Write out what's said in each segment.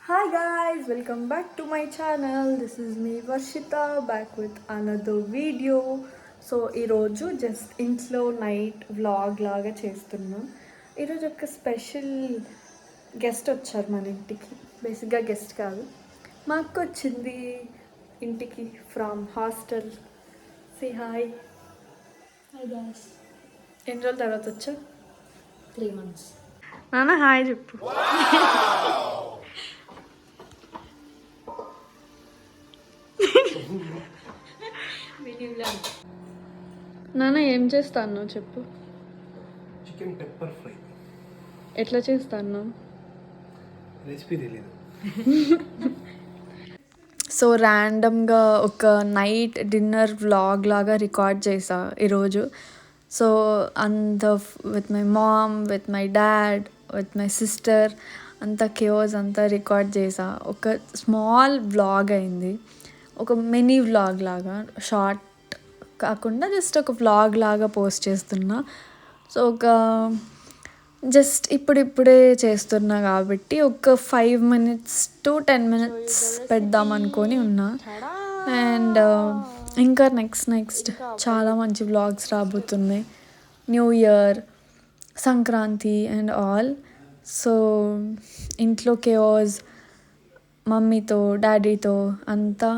Hi guys, welcome back to my channel. This is me Varshita back with another video. So ఈరోజు just ఇంట్లో night vlog లాగా చేస్తున్నా. ఈరోజు ఒక special guest వచ్చారు మన ఇంటికి. బేసిక్గా గెస్ట్ కాదు, మా అక్క వచ్చింది ఇంటికి ఫ్రమ్ హాస్టల్. సి హాయ్. Hi guys. ఎన్ని రోజుల తర్వాత వచ్చా? 3 months. నాన్న హాయ్ చెప్పు. నాన్న ఏం చేస్తాను చెప్పు. చికెన్ పెప్పర్ ఫ్రై ఎట్లా చేస్తాను? రెసిపీ తెలియదు. సో ర్యాండమ్గా ఒక నైట్ డిన్నర్ వ్లాగ్ లాగా రికార్డ్ చేసా ఈరోజు. సో అంత with my mom, with my dad, with my sister అంతా కేఓస్ అంతా రికార్డ్ చేసా. ఒక స్మాల్ వ్లాగ్ అయింది, ఒక మినీ వ్లాగ్ లాగా, షార్ట్ కాకుండా జస్ట్ ఒక వ్లాగ్ లాగా పోస్ట్ చేస్తున్నా. సో ఒక జస్ట్ ఇప్పుడిప్పుడే చేస్తున్నా కాబట్టి ఒక 5 minutes to 10 minutes పెడదాం అనుకొని ఉన్నా. అండ్ ఇంకా నెక్స్ట్ చాలా మంచి వ్లాగ్స్ రాబోతున్నాయి. New year, Sankranti and all. So ఇంట్లో కేఓస్, మమ్మీతో డాడీతో అంతా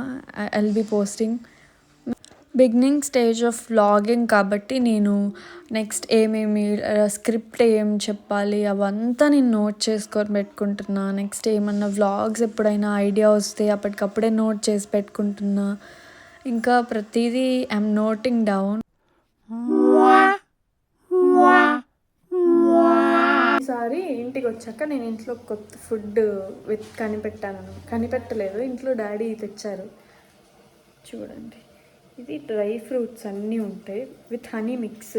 I'll be posting. Beginning stage of vlogging కాబట్టి నేను నెక్స్ట్ ఏమేమి స్క్రిప్ట్ ఏం చెప్పాలి అవంతా నేను నోట్ చేసుకొని పెట్టుకుంటున్నా. నెక్స్ట్ ఏమన్నా వ్లాగ్స్ ఎప్పుడైనా ఐడియా వస్తే అప్పటికప్పుడే నోట్ చేసి పెట్టుకుంటున్నా. ఇంకా ప్రతిదీ ఐఎమ్ నోటింగ్ డౌన్. ఈసారి ఇంటికి వచ్చాక నేను ఇంట్లో కొత్త ఫుడ్ కనిపెట్టలేదు. ఇంట్లో డాడీ తెచ్చారు, చూడండి. ఇది డ్రై ఫ్రూట్స్ అన్నీ ఉంటాయి with honey mix,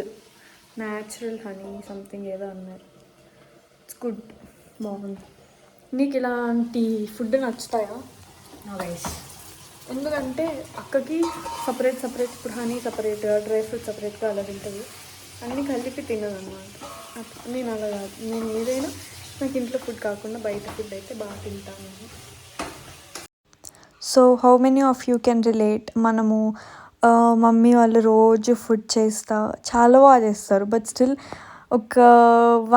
natural honey something ఏదో అన్నారు. ఇట్స్ గుడ్, బాగుంది. నీకు ఇలాంటి ఫుడ్ నచ్చుతాయా? గైస్, ఎందుకంటే అక్కకి సపరేట్ ఇప్పుడు హనీ సపరేట్, డ్రై ఫ్రూట్ సపరేట్గా అలా తింటుంది. అన్నీ కలిపి తినదన్నమాట. నేను అలా కాదు, నేను ఏదైనా నాకు ఇంట్లో ఫుడ్ కాకుండా బయట ఫుడ్ అయితే బాగా తింటాను. So how many of you can relate? మనము మమ్మీ వాళ్ళు రోజు ఫుడ్ చాలా బాగా చేస్తారు. బట్ స్టిల్ ఒక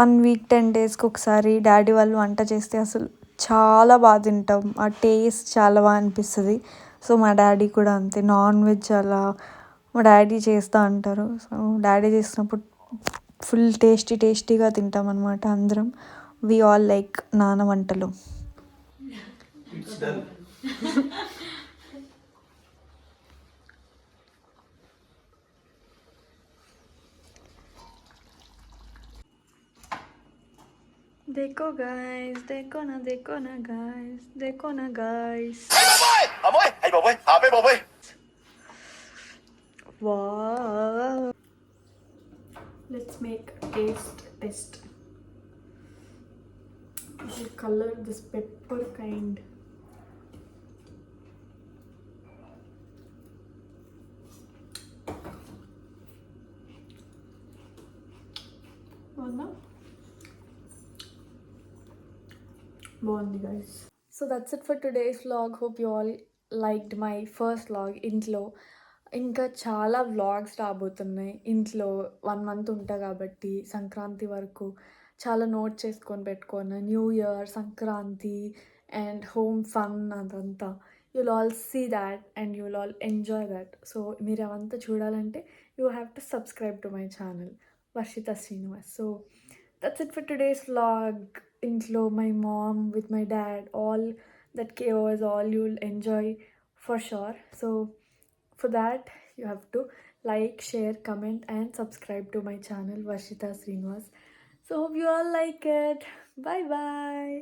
1 week 10 daysకి ఒకసారి డాడీ వాళ్ళు వంట చేస్తే అసలు చాలా బాగా తింటాం. ఆ టేస్ట్ చాలా బాగా అనిపిస్తుంది. సో మా డాడీ కూడా అంతే. నాన్ వెజ్ అలా మా డాడీ చేస్తూ అంటారు. సో డాడీ చేసినప్పుడు ఫుల్ టేస్టీగా తింటాం అనమాట అందరం. వి ఆల్ లైక్ నాన్న వంటలు. देखो गाइस, देखो ना गाइस, देखो ना guys. Wow. Let's make a taste test. We should color this pepper kind. బాగుంది guys. So that's it for today's vlog. Hope you all liked my first vlog ఇంట్లో. ఇంకా చాలా వ్లాగ్స్ రాబోతున్నాయి. ఇంట్లో 1 month ఉంటా కాబట్టి సంక్రాంతి వరకు చాలా నోట్ చేసుకొని పెట్టుకున్నా. New year, Sankranti and home fun అదంతా. You'll all see that and you'll all enjoy that. So మీరు అవంతా చూడాలంటే you have to subscribe to my channel Varshita Srinivas. So that's it for today's vlog. Intlo, my mom with my dad, all that chaos, all you'll enjoy for sure. So for that you have to like, share, comment and subscribe to my channel Varshita Srinivas. So hope you all like it. Bye bye.